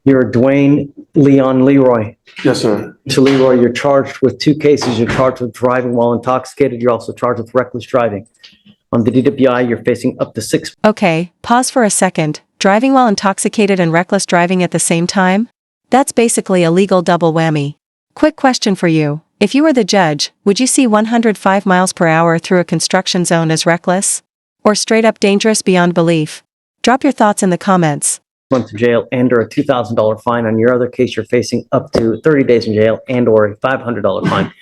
You're Dwayne Leon Leroy. Yes, sir. So Leroy, you're charged with 2 cases. You're charged with driving while intoxicated. You're also charged with reckless driving. On the DWI, you're facing up to 6. Okay, pause for a second. Driving while intoxicated and reckless driving at the same time? That's basically a legal double whammy. Quick question for you. If you were the judge, would you see 105 miles per hour through a construction zone as reckless? Or straight up dangerous beyond belief? Drop your thoughts in the comments. Months in jail and or a $2,000 fine. On your other case, you're facing up to 30 days in jail and or a $500 fine.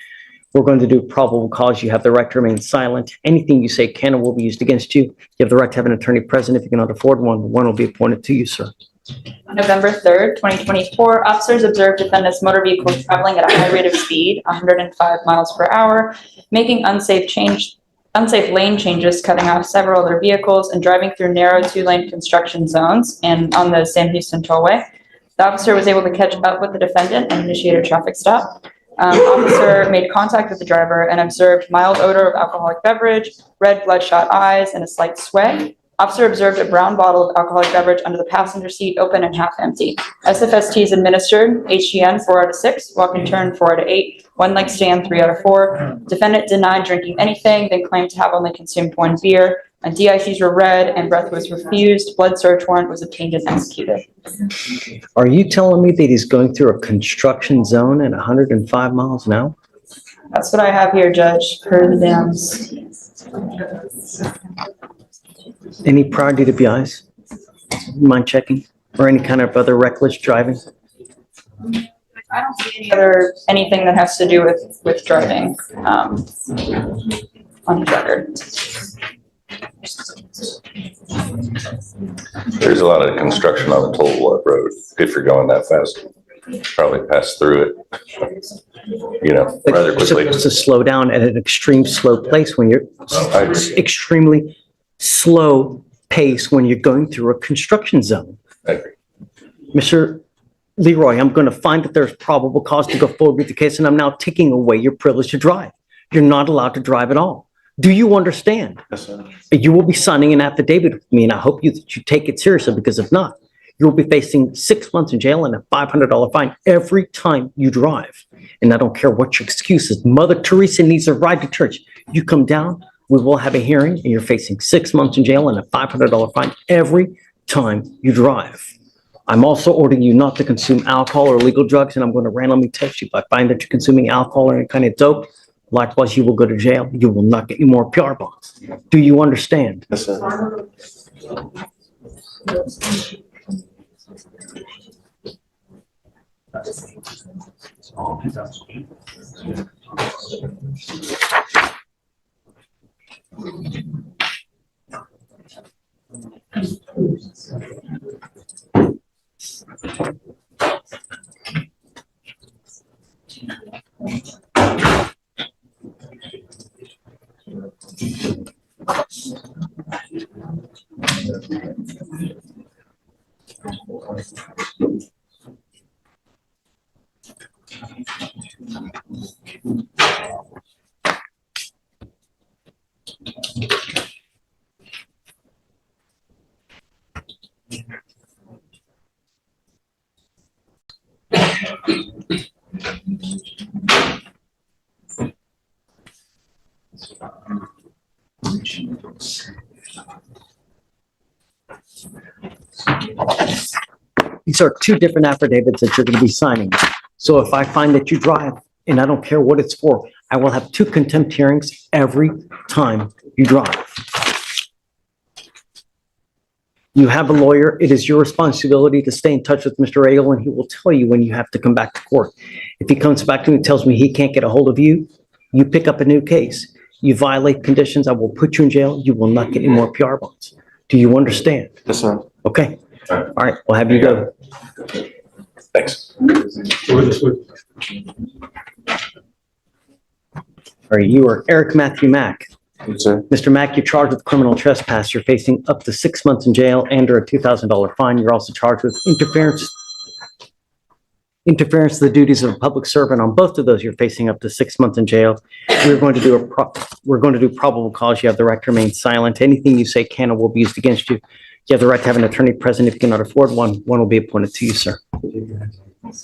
We're going to do probable cause. You have the right to remain silent. Anything you say can and will be used against you. You have the right to have an attorney present. If you cannot afford one will be appointed to you, sir. On November 3rd, 2024, officers observed defendant's motor vehicle traveling at a high rate of speed, 105 miles per hour, making unsafe lane changes, cutting off several other vehicles, and driving through narrow 2-lane construction zones and on the Sam Houston Tollway. The officer was able to catch up with the defendant and initiate a traffic stop. Officer made contact with the driver and observed mild odor of alcoholic beverage, red bloodshot eyes, and a slight sway. Officer observed a brown bottle of alcoholic beverage under the passenger seat, open and half empty. SFST is administered, HGN 4 out of 6, walk and turn 4 out of 8, 1 leg stand 3 out of 4. Defendant denied drinking anything, then claimed to have only consumed 1 beer. DICs were read and breath was refused. Blood search warrant was obtained and executed. Are you telling me that he's going through a construction zone at 105 miles an hour? That's what I have here, Judge, per the dams. Any prior DWIs? Mind checking? Or any kind of other reckless driving? I don't see anything that has to do with driving on his record. There's a lot of construction on the toll road. If you're going that fast, probably pass through it, rather You're quickly. supposed to slow down at an extreme slow place when you're extremely slow pace when you're going through a construction zone. I agree. Mr. Leroy, I'm going to find that there's probable cause to go forward with the case, and I'm now taking away your privilege to drive. You're not allowed to drive at all. Do you understand? Yes, sir. You will be signing an affidavit with me, and I hope that you take it seriously, because if not, you will be facing 6 months in jail and a $500 fine every time you drive. And I don't care what your excuse is. Mother Teresa needs a ride to church. You come down, we will have a hearing, and you're facing 6 months in jail and a $500 fine every time you drive. I'm also ordering you not to consume alcohol or illegal drugs, and I'm going to randomly test you. If I find that you're consuming alcohol or any kind of dope, likewise, you will go to jail. You will not get any more PR bonds. Do you understand? Yes, sir. These are 2 different affidavits that you're going to be signing. So if I find that you drive, and I don't care what it's for, I will have 2 contempt hearings every time you drive. You have a lawyer. It is your responsibility to stay in touch with Mr. Aigle, and he will tell you when you have to come back to court. If he comes back to me and tells me he can't get a hold of you, you pick up a new case. You violate conditions, I will put you in jail. You will not get any more PR bonds. Do you understand? Yes, sir. Okay. All right, we'll have you go. Thanks. All right, you are Eric Matthew Mack. Yes, sir. Mr. Mack, you're charged with criminal trespass. You're facing up to 6 months in jail and or a $2,000 fine. You're also charged with interference to the duties of a public servant. On both of those, you're facing up to 6 months in jail. We're going to do probable cause. You have the right to remain silent. Anything you say can or will be used against you. You have the right to have an attorney present. If you cannot afford one, one will be appointed to you, sir.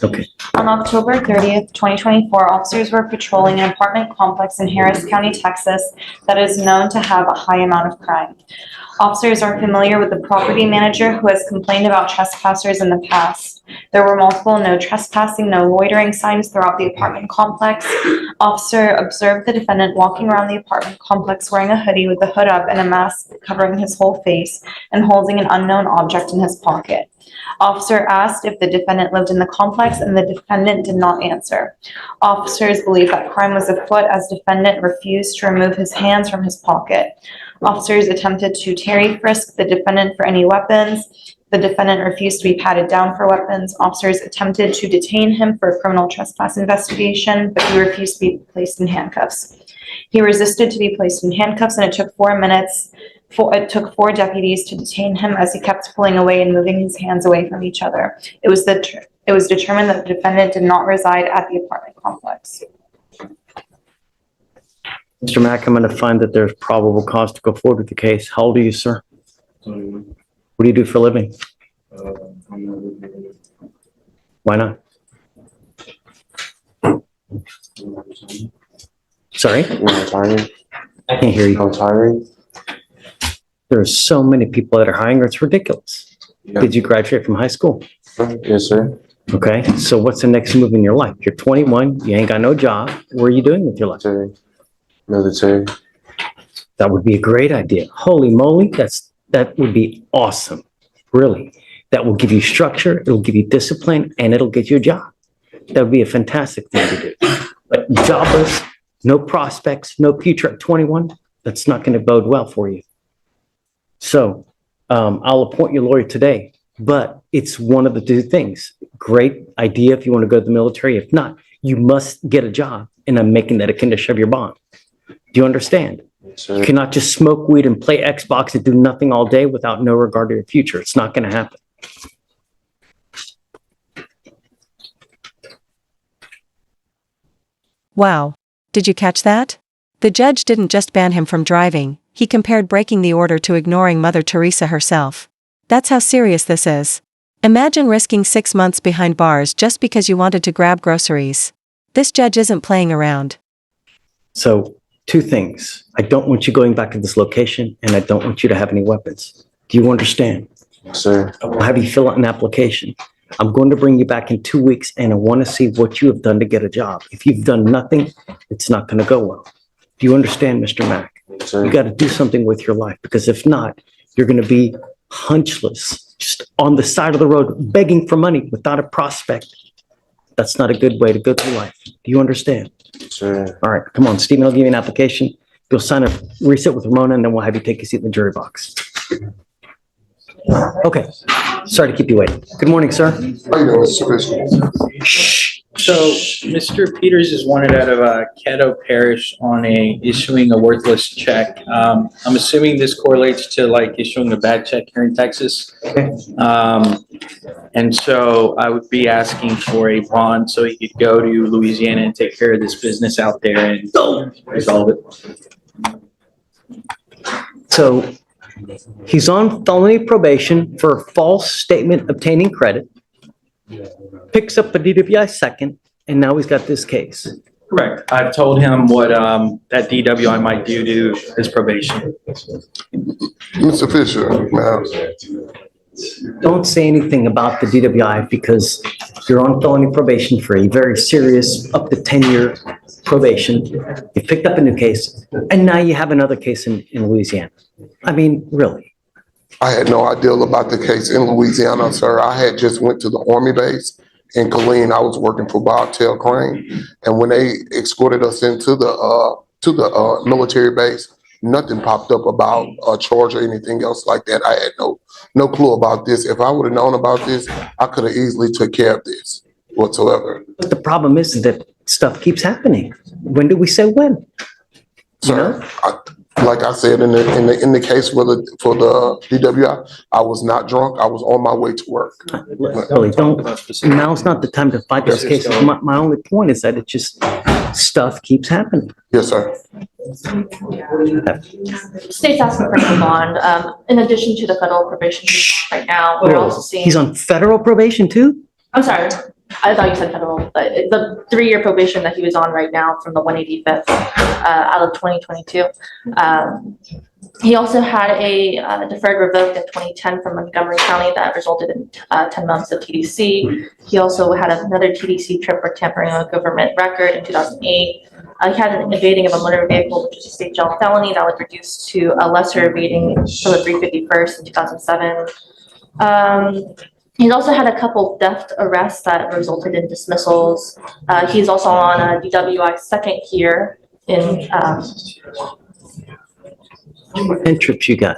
Okay. On October 30th, 2024, officers were patrolling an apartment complex in Harris County, Texas, that is known to have a high amount of crime. Officers are familiar with the property manager who has complained about trespassers in the past. There were multiple no trespassing, no loitering signs throughout the apartment complex. Officer observed the defendant walking around the apartment complex wearing a hoodie with the hood up and a mask covering his whole face and holding an unknown object in his pocket. Officer asked if the defendant lived in the complex, and the defendant did not answer. Officers believe that crime was afoot as defendant refused to remove his hands from his pocket. Officers attempted to Terry frisk the defendant for any weapons. The defendant refused to be patted down for weapons. Officers attempted to detain him for a criminal trespass investigation, but he refused to be placed in handcuffs. He resisted to be placed in handcuffs, and it took 4 minutes. It took 4 deputies to detain him as he kept pulling away and moving his hands away from each other. It was determined that the defendant did not reside at the apartment complex. Mr. Mack, I'm going to find that there's probable cause to go forward with the case. How old are you, sir? What do you do for a living? Why not? Sorry? Retiring. I can't hear you. Retiring. There are so many people that are hiring, it's ridiculous. Yeah. Did you graduate from high school? Yes, sir. Okay, so what's the next move in your life? You're 21, you ain't got no job. What are you doing with your life? Military. That would be a great idea. Holy moly, that would be awesome. Really. That will give you structure, it'll give you discipline, and it'll get you a job. That would be a fantastic thing to do. But jobless, no prospects, no future at 21, that's not going to bode well for you. So I'll appoint your lawyer today, but it's one of the two things. Great idea if you want to go to the military. If not, you must get a job, and I'm making that a condition of your bond. Do you understand? Yes, You sir. cannot just smoke weed and play Xbox and do nothing all day without no regard to your future. It's not going to happen. Wow. Did you catch that? The judge didn't just ban him from driving, he compared breaking the order to ignoring Mother Teresa herself. That's how serious this is. Imagine risking 6 months behind bars just because you wanted to grab groceries. This judge isn't playing around. So 2 things. I don't want you going back to this location, and I don't want you to have any weapons. Do you understand? Yes, sir. I will have you fill out an application. I'm going to bring you back in 2 weeks, and I want to see what you have done to get a job. If you've done nothing, it's not going to go well. Do you understand, Mr. Mack? Yes, sir. You got to do something with your life, because if not, you're going to be hunchless, just on the side of the road, begging for money without a prospect. That's not a good way to go through life. Do you understand? Yes, sir. All right, come on, Stephen, I'll give you an application. You'll sign a reset with Ramona, and then we'll have you take a seat in the jury box. Okay, sorry to keep you waiting. Good morning, sir. How you doing, Mr. Bishop? So Mr. Peters is wanted out of Caddo Parish on issuing a worthless check. I'm assuming this correlates to like issuing a bad check here in Texas. Okay. And so I would be asking for a bond so he could go to Louisiana and take care of this business out there and resolve it. So he's on felony probation for false statement obtaining credit, picks up a DWI second, and now he's got this case. Correct. I've told him what that DWI might do to his probation. Mr. Fisher, now, Don't say anything about the DWI because you're on felony probation for a very serious, up to 10-year probation. You picked up a new case, and now you have another case in Louisiana. I mean, really. I had no idea about the case in Louisiana, sir. I had just went to the Army base in Killeen. I was working for Bobtail Crane, and when they escorted us into the military base, nothing popped up about a charge or anything else like that. I had no clue about this. If I would have known about this, I could have easily took care of this whatsoever. But the problem is that stuff keeps happening. When do we say when? You know? Sir, like I said, in the case for the DWI, I was not drunk. I was on my way to work. Really, now's not the time to fight those cases. My only point is that it just, stuff keeps happening. Yes, sir. State's asking for no bond. In addition to the federal probation he's on right now, we're also seeing. He's on federal probation too? I'm sorry, I thought you said federal, but the 3-year probation that he was on right now from the 185th out of 2022. He also had a deferred revoked in 2010 from Montgomery County that resulted in 10 months of TDC. He also had another TDC trip for tampering with government record in 2008. He had an evading of a motor vehicle, which is a state jail felony that was reduced to a lesser evading from the 351st in 2007. He's also had a couple theft arrests that resulted in dismissals. He's also on a DWI second here in, How many pen trips you got?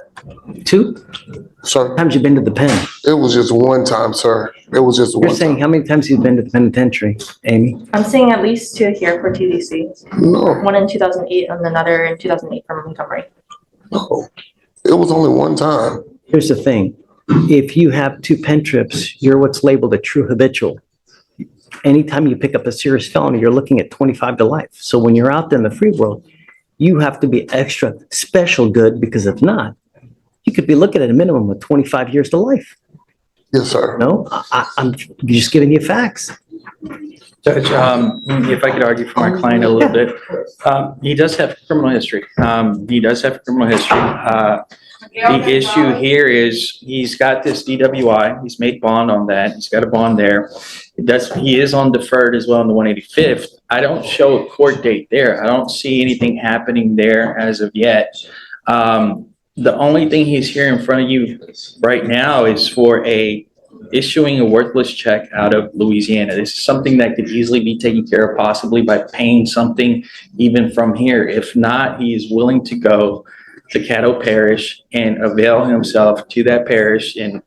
2? Sir, How many times you been to the pen? it was just one time, sir. It was just You're one saying time. how many times you've been to the penitentiary, Amy? I'm seeing at least 2 here for TDC. No, One in 2008 and another in 2008 from Montgomery. no. It was only one time. Here's the thing. If you have 2 pen trips, you're what's labeled a true habitual. Anytime you pick up a serious felony, you're looking at 25 to life. So when you're out there in the free world, you have to be extra special good, because if not, you could be looking at a minimum of 25 years to life. Yes, sir. No, I'm just giving you facts. Judge, if I could argue for my client a little bit, he does have criminal history. The issue here is he's got this DWI, he's made bond on that, he's got a bond there. He is on deferred as well in the 185th. I don't show a court date there. I don't see anything happening there as of yet. The only thing he's here in front of you right now is for issuing a worthless check out of Louisiana. This is something that could easily be taken care of possibly by paying something even from here. If not, he is willing to go to Caddo Parish and avail himself to that parish and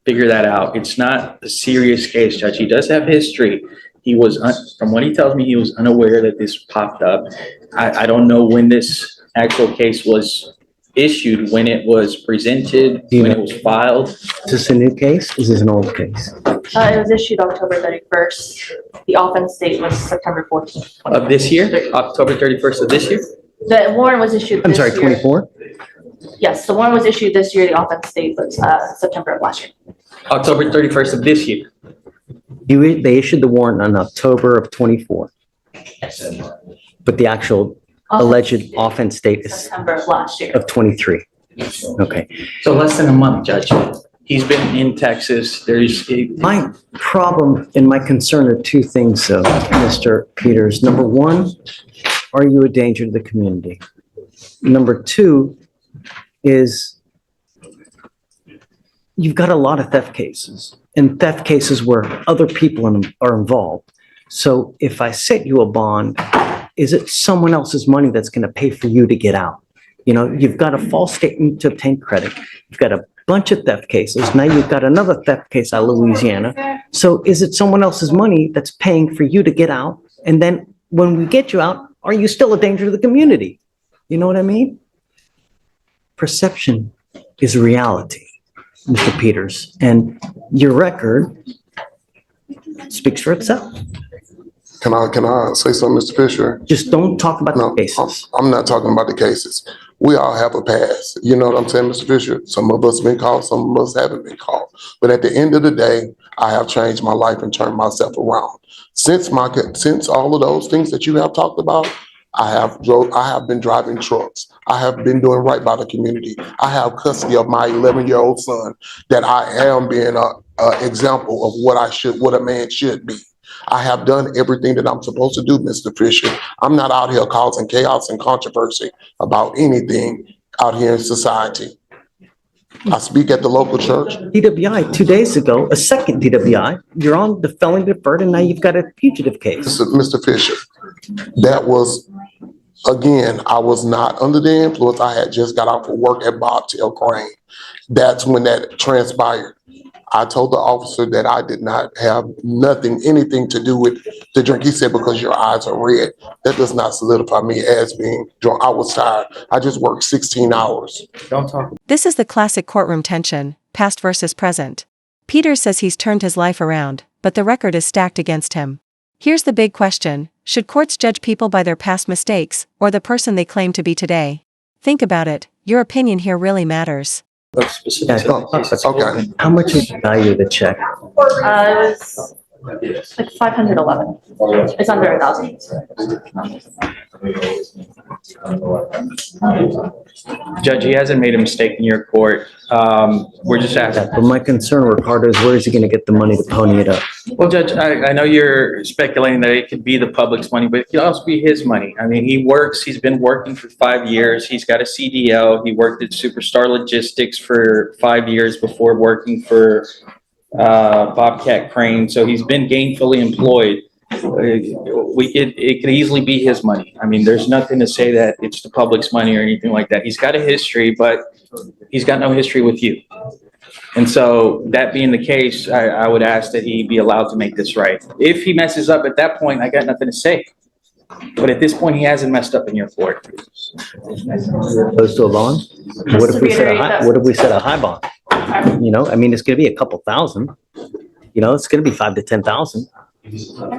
figure that out. It's not a serious case, Judge. He does have history. He was, from what he tells me, he was unaware that this popped up. I don't know when this actual case was issued, when it was presented, when it was filed. Is this a new case? Is this an old case? It was issued October 31st. The offense date was September 14th. Of this year, October 31st of this year? The warrant was issued I'm this sorry, year. 24? Yes, the warrant was issued this year. The offense date was September of last year. October 31st of this year. They issued the warrant on October of 24, but the actual alleged offense date is September of last year. of 23. Okay. So less than a month, Judge. He's been in Texas. My problem and my concern are 2 things, though, Mr. Peters. Number 1, are you a danger to the community? Number 2 is you've got a lot of theft cases, and theft cases where other people are involved. So if I set you a bond, is it someone else's money that's going to pay for you to get out? You know, you've got a false statement to obtain credit. You've got a bunch of theft cases. Now you've got another theft case out of Louisiana. So is it someone else's money that's paying for you to get out? And then when we get you out, are you still a danger to the community? You know what I mean? Perception is reality, Mr. Peters, and your record speaks for itself. Can I say something, Mr. Fisher? Just don't talk about No, the cases. I'm not talking about the cases. We all have a past. You know what I'm saying, Mr. Fisher? Some of us been called, some of us haven't been called. But at the end of the day, I have changed my life and turned myself around. Since all of those things that you have talked about, I have been driving trucks. I have been doing right by the community. I have custody of my 11-year-old son, that I am being an example of what a man should be. I have done everything that I'm supposed to do, Mr. Fisher. I'm not out here causing chaos and controversy about anything out here in society. I speak at the local church. DWI 2 days ago, a second DWI, you're on the felony deferred, and now you've got a fugitive case. Mr. Fisher, that was, again, I was not under the influence. I had just got out of work at Bobtail Crane. That's when that transpired. I told the officer that I did not have anything to do with the drink. He said, because your eyes are red. That does not solidify me as being drunk. I was tired. I just worked 16 hours. Don't talk. This is the classic courtroom tension, past versus present. Peters says he's turned his life around, but the record is stacked against him. Here's the big question: Should courts judge people by their past mistakes, or the person they claim to be today? Think about it, your opinion here really matters. Of specifics of the case that's Okay. open. How much is the value of the check? It was like 511. It's under 1,000. Judge, he hasn't made a mistake in your court. We're just asking. But my concern, Ricardo, is where is he gonna get the money to pony it up? Well, Judge, I know you're speculating that it could be the public's money, but it could also be his money. I mean, he's been working for 5 years. He's got a CDL. He worked at Superstar Logistics for 5 years before working for Bobcat Crane. So he's been gainfully employed. It could easily be his money. I mean, there's nothing to say that it's the public's money or anything like that. He's got a history, but he's got no history with you. And so that being the case, I would ask that he be allowed to make this right. If he messes up at that point, I got nothing to say. But at this point, he hasn't messed up in your court. Opposed to a bond? What if we set a high bond? You know, I mean, it's gonna be a couple thousand. You know, it's gonna be 5 to 10,000. I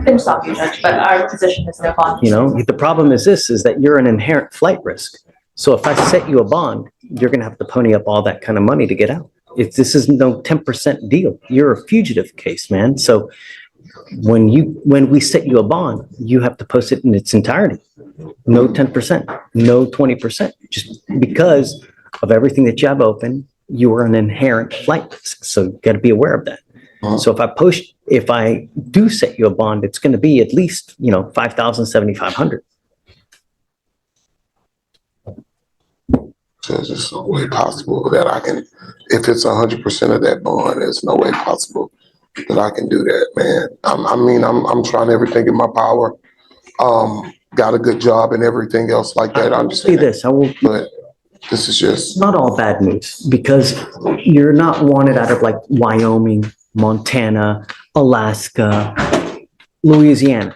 can stop you, Judge, but our position is no bond. You know, the problem is this, is that you're an inherent flight risk. So if I set you a bond, you're gonna have to pony up all that kind of money to get out. This is no 10% deal. You're a fugitive case, man. So when we set you a bond, you have to post it in its entirety. No 10%, no 20%, just because of everything that you have open, you are an inherent flight risk. So you gotta be aware of that. So if I do set you a bond, it's going to be at least, you know, 5,000, 7,500. So there's no way possible that I can, if it's 100% of that bond, there's no way possible that I can do that, man. I'm trying everything in my power. Got a good job and everything else like that. I Say understand. this, But this is just, not all bad news, because you're not wanted out of like Wyoming, Montana, Alaska, Louisiana.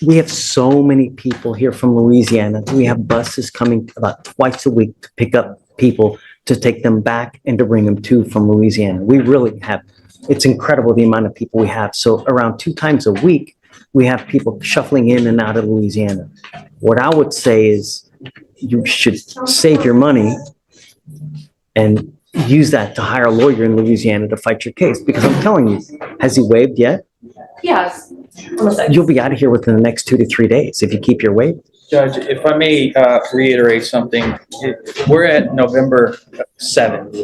We have so many people here from Louisiana. We have buses coming about twice a week to pick up people, to take them back and to bring them to from Louisiana. We really have, it's incredible the amount of people we have. So around 2 times a week, we have people shuffling in and out of Louisiana. What I would say is you should save your money and use that to hire a lawyer in Louisiana to fight your case, because I'm telling you, has he waived yet? Yes. You'll be out of here within the next 2 to 3 days if you keep your waiver. Judge, if I may reiterate something, we're at November 7th.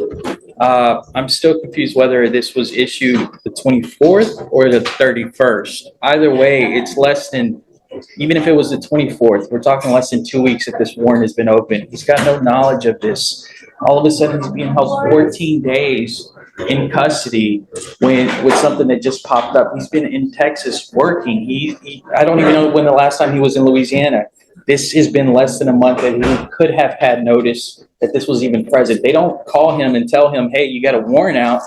I'm still confused whether this was issued the 24th or the 31st. Either way, it's less than, even if it was the 24th, we're talking less than 2 weeks that this warrant has been open. He's got no knowledge of this. All of a sudden, he's being held 14 days in custody with something that just popped up. He's been in Texas working. I don't even know when the last time he was in Louisiana. This has been less than a month that he could have had notice that this was even present. They don't call him and tell him, hey, you got a warrant out.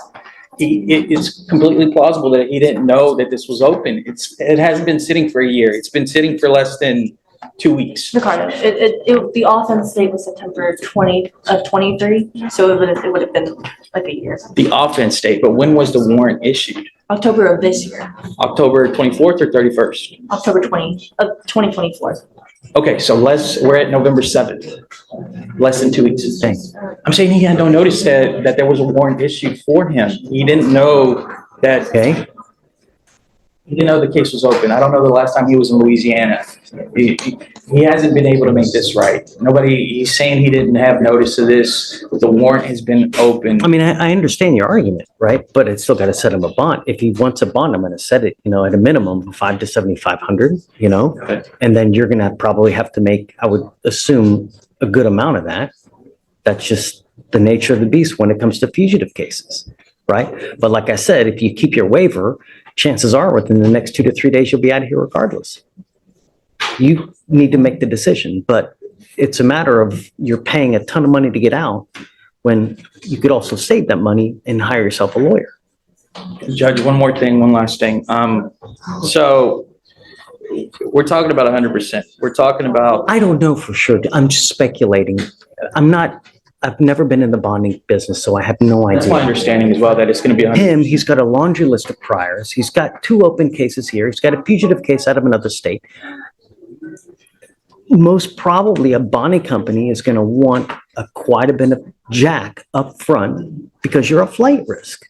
It's completely plausible that he didn't know that this was open. It hasn't been sitting for a year. It's been sitting for less than 2 weeks. Ricardo, the offense date was September 20 of 23, so it would have been like a year. The offense date, but when was the warrant issued? October of this year, October 24th or 31st? October 20 of 2024. Okay, so we're at November 7th, less than 2 weeks. Thanks. I'm saying he had no notice that there was a warrant issued for him. He didn't know that, Okay? he didn't know the case was open. I don't know the last time he was in Louisiana. He hasn't been able to make this right. He's saying he didn't have notice of this. The warrant has been open. I mean, I understand your argument, right? But it's still got to set him a bond. If he wants a bond, I'm going to set it, you know, at a minimum of 5 to 7,500, you know? Okay. And then you're going to probably have to make, I would assume, a good amount of that. That's just the nature of the beast when it comes to fugitive cases, right? But like I said, if you keep your waiver, chances are within the next 2 to 3 days, you'll be out of here regardless. You need to make the decision, but it's a matter of you're paying a ton of money to get out when you could also save that money and hire yourself a lawyer. Judge, one last thing. So we're talking about 100%. We're talking about, I don't know for sure. I'm just speculating. I've never been in the bonding business, so I have no that's my idea. understanding as well, that it's going to be 100%. He's got a laundry list of priors. He's got 2 open cases here. He's got a fugitive case out of another state. most probably a bonding company is going to want quite a bit of jack up front because you're a flight risk.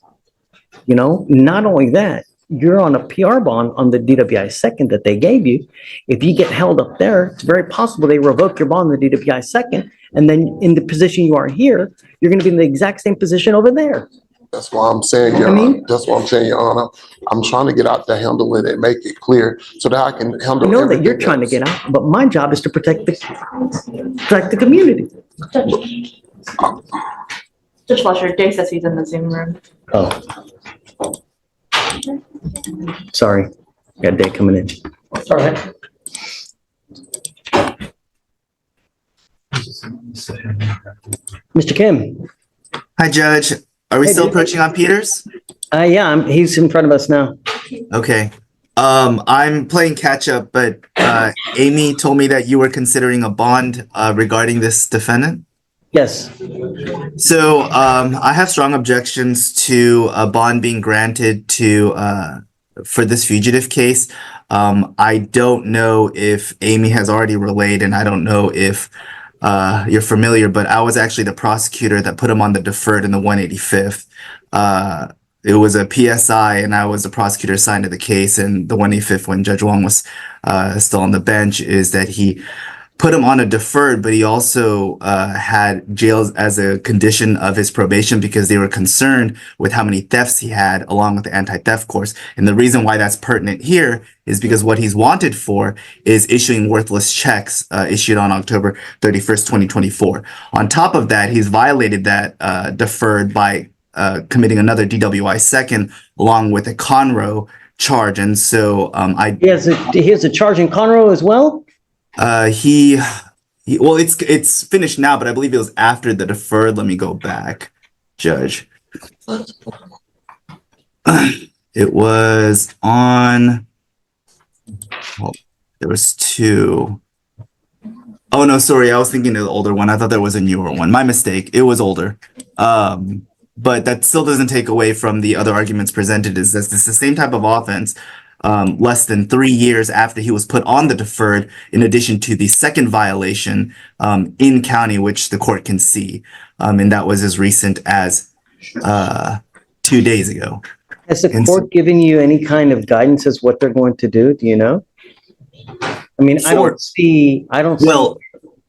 You know, not only that, you're on a PR bond on the DWI second that they gave you. If you get held up there, it's very possible they revoke your bond on the DWI second. And then in the position you are here, you're going to be in the exact same position over there. That's why I'm saying, Your Honor. That's why I'm saying, Your Honor. I'm trying to get out there, handle it, and make it clear so that I can handle. I know that you're trying to get out, but my job is to protect the community. Judge Fleischer, Jay says he's in the Zoom room. Oh. Sorry, got a day coming in. All right. Mr. Kim. Hi, Judge. Are we Hey, still dude. approaching on Peters? Yeah, he's in front of us now. Okay. I'm playing catch up, but Amy told me that you were considering a bond regarding this defendant. Yes. So I have strong objections to a bond being granted to for this fugitive case. I don't know if Amy has already relayed, and I don't know if you're familiar, but I was actually the prosecutor that put him on the deferred in the 185th. It was a PSI, and I was the prosecutor assigned to the case. And the 185th, when Judge Wong was still on the bench, is that he put him on a deferred, but he also had jails as a condition of his probation because they were concerned with how many thefts he had along with the anti-theft course. And the reason why that's pertinent here is because what he's wanted for is issuing worthless checks issued on October 31st, 2024. On top of that, he's violated that deferred by committing another DWI second along with a Conroe charge. And so he has a charge in Conroe as well? Well, it's finished now, but I believe it was after the deferred. Let me go back, Judge. It was on, well, there was two. Oh, no, sorry. I was thinking of the older one. I thought there was a newer one. My mistake. It was older. But that still doesn't take away from the other arguments presented is that it's the same type of offense. Less than 3 years after he was put on the deferred, in addition to the second violation in county, which the court can see. And that was as recent as 2 days ago. Has the court given you any kind of guidance as what they're going to do? Do you know? I mean, I don't see. Well,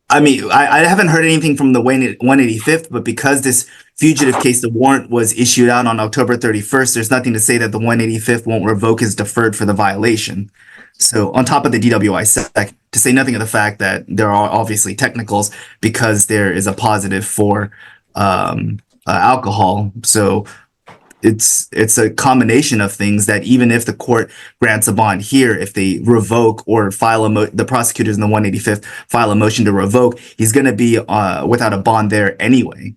I mean, I haven't heard anything from the 185th, but because this fugitive case, the warrant was issued out on October 31st, there's nothing to say that the 185th won't revoke his deferred for the violation. So on top of the DWI sec, to say nothing of the fact that there are obviously technicals because there is a positive for alcohol. So it's a combination of things that even if the court grants a bond here, if they revoke or file the prosecutors in the 185th file a motion to revoke, he's going to be without a bond there anyway.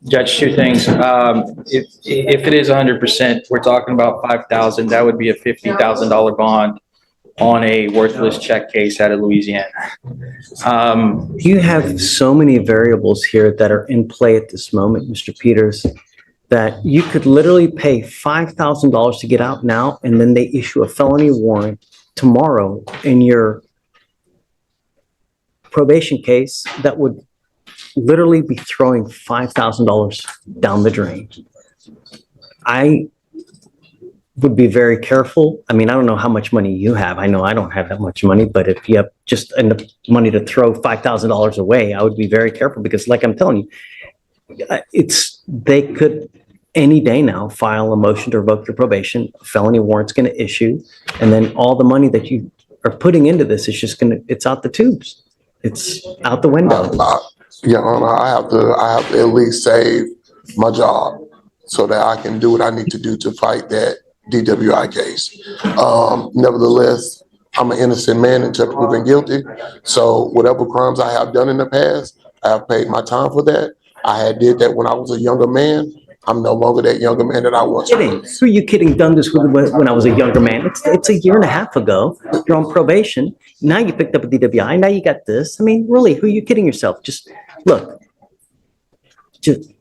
Judge, two things. If it is 100%, we're talking about $5,000. That would be a $50,000 bond on a worthless check case out of Louisiana. You have so many variables here that are in play at this moment, Mr. Peters, that you could literally pay $5,000 to get out now, and then they issue a felony warrant tomorrow in your probation case that would literally be throwing $5,000 down the drain. I would be very careful. I mean, I don't know how much money you have. I know I don't have that much money, but if you have just enough money to throw $5,000 away, I would be very careful because like I'm telling you, they could any day now file a motion to revoke your probation, a felony warrant's going to issue, and then all the money that you are putting into this is just it's out the tubes. It's out the window. Your Honor, I have to at least save my job so that I can do what I need to do to fight that DWI case. Nevertheless, I'm an innocent man until proven guilty. So whatever crimes I have done in the past, I have paid my time for that. I had did that when I was a younger man. I'm no longer that younger man that I was. Kidding? Who are you kidding? Done this when I was a younger man. It's a year and a half ago. You're on probation. Now you picked up a DWI. Now you got this. I mean, really, who are you kidding yourself? Just look. Just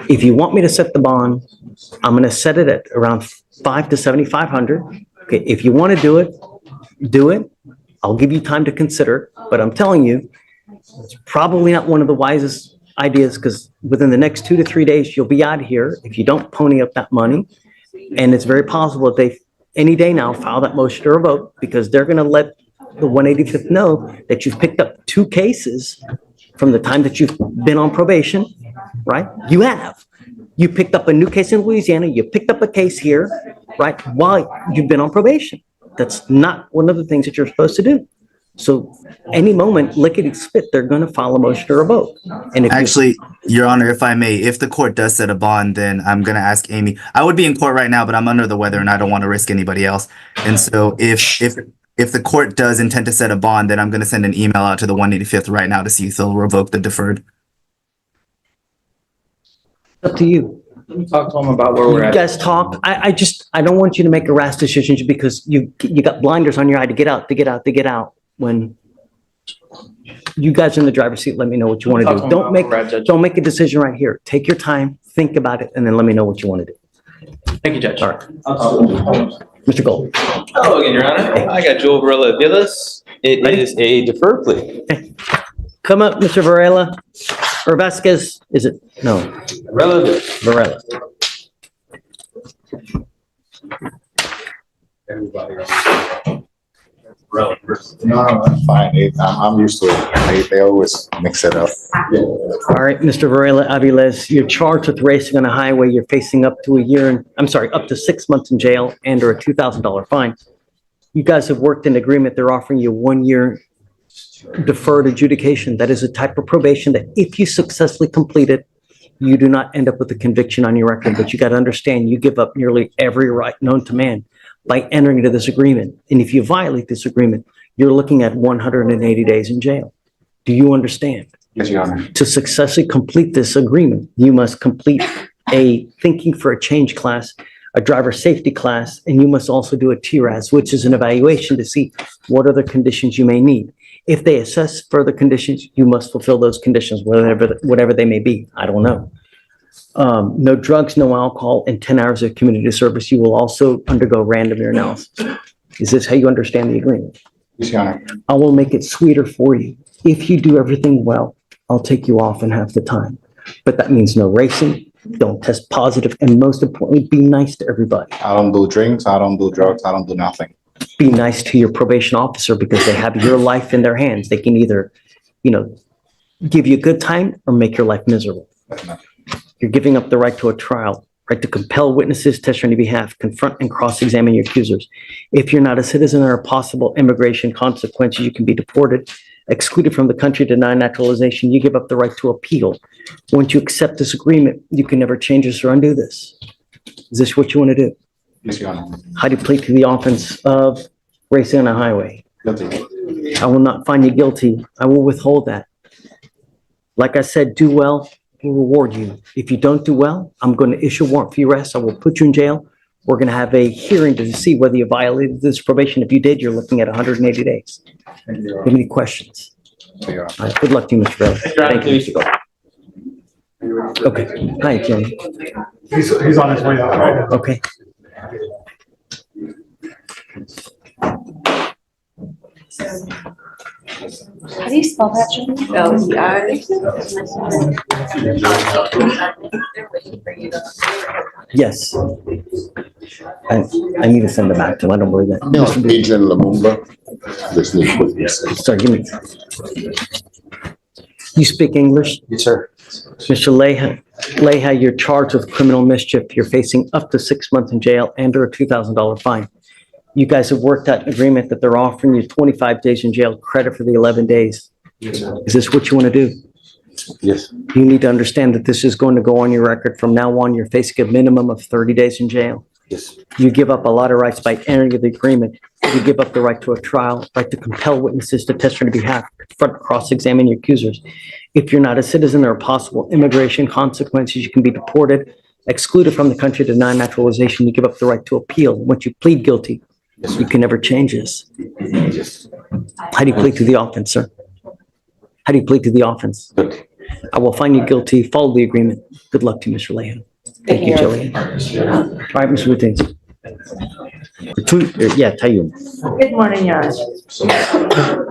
if you want me to set the bond, I'm going to set it at around $500 to $7,500. Okay, if you want to do it, do it. I'll give you time to consider, but I'm telling you, it's probably not one of the wisest ideas because within the next 2 to 3 days, you'll be out of here if you don't pony up that money. And it's very possible that they, any day now, file that motion to revoke because they're going to let the 185th know that you've picked up 2 cases from the time that you've been on probation, right? You have. You picked up a new case in Louisiana, you picked up a case here, right, while you've been on probation. That's not one of the things that you're supposed to do. So any moment, lickety spit, they're going to file a motion to revoke. And if Actually, Your Honor, if I may, if the court does set a bond, then I'm going to ask Amy. I would be in court right now, but I'm under the weather and I don't want to risk anybody else. And so if the court does intend to set a bond, then I'm going to send an email out to the 185th right now to see if they'll revoke the deferred. up to you. Talk to him about where we're You at. guys talk. I don't want you to make a rash decision just because you got blinders on your eye to get out. When you guys are in the driver's seat, let me know what you want Talk to to do. him about where we're at, Judge. Don't make a decision right here. Take your time, think about it, and then let me know what you want to do. Thank you, Judge. All right. Mr. Gold. Hello again, Your Honor. I got Joel Varela Villas. It Ready? is a deferred plea. Come up, Mr. Varela. Or Vasquez, is it? No, Varela Villas. Varela. No, I'm fine. I'm used to it. They always mix it up. All right, Mr. Varela Aviles, you're charged with racing on a highway. You're facing up to up to 6 months in jail and or a $2,000 fine. You guys have worked in agreement. They're offering you 1 year deferred adjudication. That is a type of probation that if you successfully complete it, you do not end up with a conviction on your record. But you got to understand, you give up nearly every right known to man by entering into this agreement. And if you violate this agreement, you're looking at 180 days in jail. Do you understand? Yes, Your Honor. To successfully complete this agreement, you must complete a thinking for a change class, a driver safety class, and you must also do a TRAS, which is an evaluation to see what other conditions you may need. If they assess further conditions, you must fulfill those conditions, whatever they may be. I don't know. No drugs, no alcohol, and 10 hours of community service. You will also undergo random urinalysis. Is this how you understand the agreement? Yes, Your Honor. I will make it sweeter for you. If you do everything well, I'll take you off in half the time. But that means no racing, don't test positive, and most importantly, be nice to everybody. I don't do drinks. I don't do drugs. I don't do nothing. Be nice to your probation officer because they have your life in their hands. They can either, give you a good time or make your life miserable. You're giving up the right to a trial, right to compel witnesses, testify on your behalf, confront and cross-examine your accusers. If you're not a citizen, there are possible immigration consequences. You can be deported, excluded from the country, denied naturalization. You give up the right to appeal. Once you accept this agreement, you can never change this or undo this. Is this what you want to do? Yes, Your Honor. How do you plead to the offense of racing on a highway? Guilty. I will not find you guilty. I will withhold that. Like I said, do well, we'll reward you. If you don't do well, I'm going to issue a warrant for your arrest. I will put you in jail. We're going to have a hearing to see whether you violated this probation. If you did, you're looking at 180 days. Thank you, Your Have any questions? Honor. Your Honor. All right, good luck to you, Mr. Bell. Thank you. Okay. Hi, Jim. He's on his way out right now. Okay. How do you spell that, Jim? Yes. I need to send it back to him. I don't believe that. Mr. Bell. Adrian Lumumba. This is what this is. Sorry, give me. You speak English? Yes, sir. Mr. Leha, you're charged with criminal mischief. You're facing up to 6 months in jail and or a $2,000 fine. You guys have worked out an agreement that they're offering you 25 days in jail, credit for the 11 days. Yes, sir. Is this what you want to do? Yes. You need to understand that this is going to go on your record. From now on, you're facing a minimum of 30 days in jail. Yes. You give up a lot of rights by entering the agreement. You give up the right to a trial, right to compel witnesses to testify on your behalf, confront, cross-examine your accusers. If you're not a citizen, there are possible immigration consequences. You can be deported, excluded from the country, denied naturalization. You give up the right to appeal. Once you plead guilty, you can never change this. How do you plead to the offense, sir? How do you plead to the offense? I will find you guilty. Follow the agreement. Good luck to you, Mr. Lehan. Thank you, Jillian. All right, Mr. Martinez. Tayun. Good morning, Your Honor.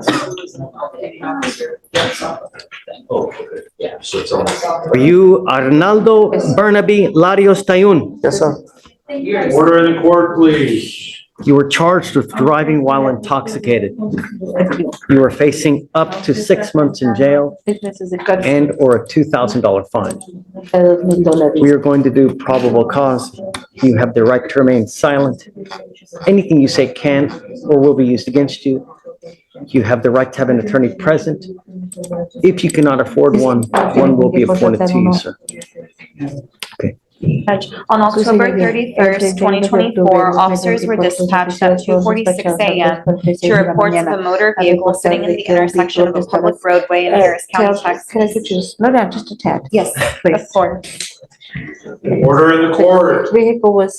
Are you Arnaldo Bernabe Larios Tayun? Yes, sir. Order in the court, please. You were charged with driving while intoxicated. You are facing up to 6 months in jail and or a $2,000 fine. We are going to do probable cause. You have the right to remain silent. Anything you say can or will be used against you. You have the right to have an attorney present. If you cannot afford one, one will be appointed to you, sir. Judge, on October 31st, 2024, officers were dispatched at 2:46 a.m. to report to the motor vehicle sitting in the intersection of a public roadway in Harris County, Texas. Can I get you, slow down just a tad? Yes, Please. of course. Order in the court. Vehicle was.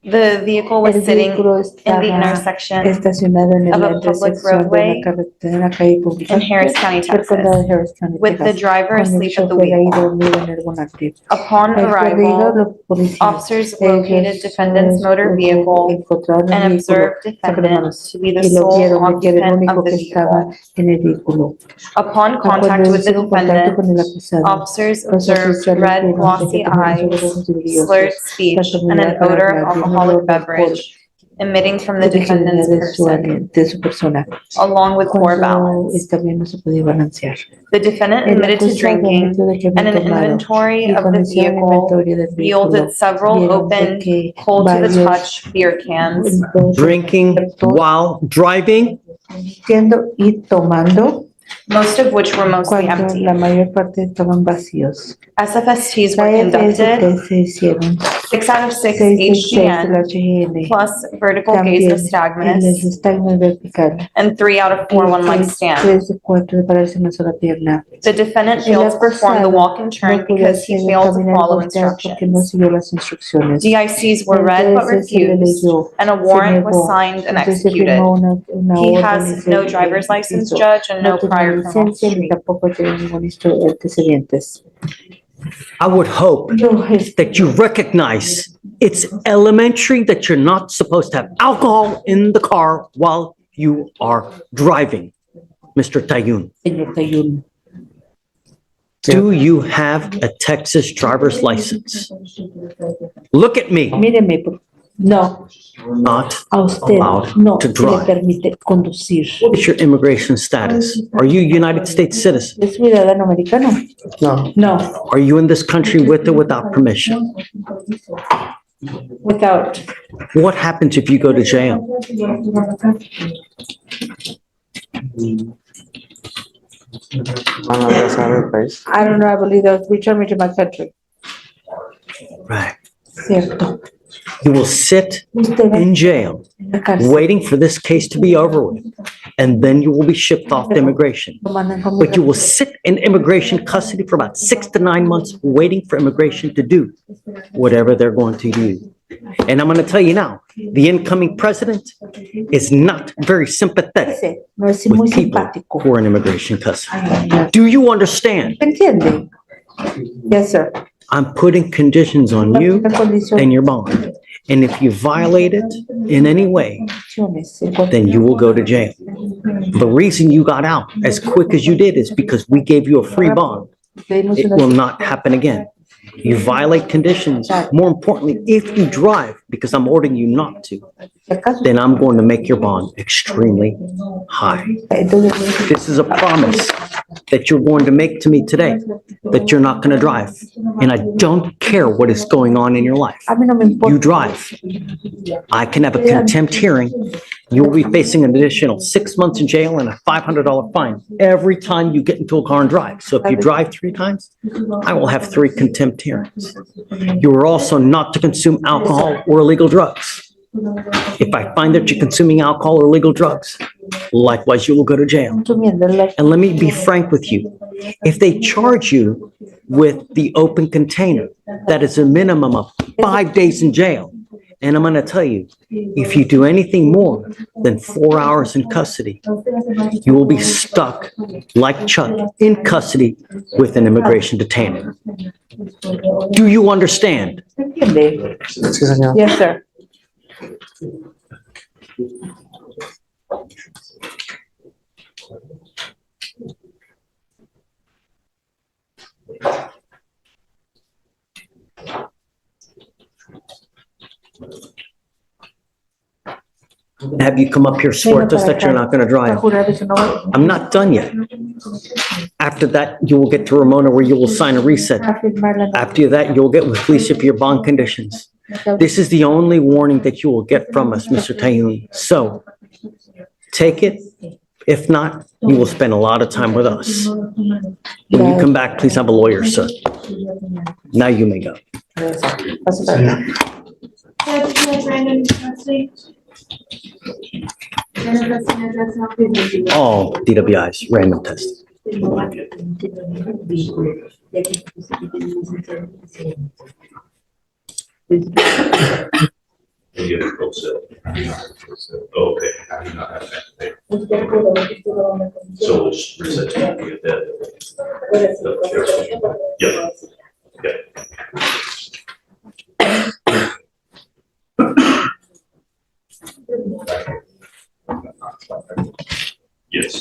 The vehicle was sitting in the intersection Estacionado en of la a public intersección de roadway la carretera, en la calle pública. in Harris County, Del condado Texas, de Harris County, with the Texas, driver cuando el asleep at the chofer ahí wheel. dormido en el volante. Upon El perdido, arrival, los policías, officers located ellos, defendant's motor vehicle encontraron el and vehículo, observed defendant to be the y lo sole vieron que era el occupant único of the que estaba vehicle. en el vehículo. Upon Cuando contact with the hicieron contacto con el defendant, acusado, officers los observed oficiales red vieron glossy que tenía eyes, los ojos vidriosos, slurred speech, and an odor of alcoholic beverage emitting from the defendant's person, de su persona. along with poor Cuando balance. también no se podía balancear. The defendant El admitted to acusado drinking, admitió de que and había an tomado, inventory y of cuando the hicieron vehicle inventario del vehículo, yielded several vieron open, que cold to the varios touch beer cans, Drinking while driving, siendo y tomando, most of which were mostly cuando empty. la mayor parte estaban vacíos. SFSTs La were conducted, FST se hicieron 6 out of 6 6 de 6 de HGN, la HGN, plus vertical gaze también el nystagmus, nystagmus vertical, and 3 out of 4 one-leg stand. 3 de 4 de pararse en una sola pierna. The defendant El failed to perform the acusado walk and turn no pudo because he hacer failed to caminar follow voltear porque no instructions. siguió las instrucciones. DICs were read but Entonces se le refused, leyó, and a se warrant was negó. signed and Entonces se executed. firmó una He orden y has se no driver's license, hizo. judge, and No no tenía prior criminal licencia ni history. tampoco tenía ningún antecedentes. I would hope Yo, that you recognize it's elementary that you're not supposed to have alcohol in the car while you are driving, Mr. Tayun. señor Tayun, Do you have a Texas driver's license? Look at me, míreme, no, not a usted allowed no to se le drive. permite conducir. What's your immigration status? Are you a United States citizen? ¿Es ciudadano americano? No. No, Are you in this country with or without permission? without. What happens if you go to jail? Van a regresar al país. I don't know, I believe that return me to my country. Right. Cierto. You will sit Usted va in jail a la cárcel. waiting for this case to be over with, and then you will be shipped off to immigration. Lo mandan como But you will sit in immigration custody for about 6 to 9 months, waiting for immigration to do whatever they're going to do. And I'm going to tell you now, the incoming president is not very sympathetic no es muy with people simpático. who are in immigration custody. Do you understand? ¿Entiende? Yes, sir. I'm putting conditions on you Una condición, and your bond. And if you violate it in any way, condiciones, en cuanto- then you will go to jail. The reason you got out as quick as you did is because we gave you a free bond. pedimos It una- will not happen again. You violate conditions, more importantly, if you drive, because I'm ordering you not to, si acaso, then I'm going to make your bond extremely high. entonces, This is a promise that you're going to make to me today, that you're not going to drive. And I don't care what is going on in your life. a mí no me importa. You drive. I can have a contempt hearing. You will be facing an additional 6 months in jail and a $500 fine every time you get into a car and drive. So if you drive 3 times, I will have 3 contempt hearings. You are also not to consume alcohol or illegal drugs. If I find that you're consuming alcohol or illegal drugs, likewise, you will go to jail. Consumiendo la- And let me be frank with you. If they charge you with the open container, that is a minimum of 5 days in jail. And I'm going to tell you, if you do anything more than 4 hours in custody, you will be stuck like Chuck in custody with an immigration detainer. Do you understand? ¿Entiende? Sí, señor. Yes, sir. Have you come up here, swear to us that you're not gonna drive. I'm not done yet. After that, you will get to Ramona where you will sign a reset. After that, you'll get with Fleischer for your bond conditions. This is the only warning that you will get from us, Mr. Tayoun. So take it. If not, you will spend a lot of time with us. When you come back, please have a lawyer, sir. Now you may go. All DWIs, random test. Okay. I do not have that. So we'll just reset to get that. Yep. Yes.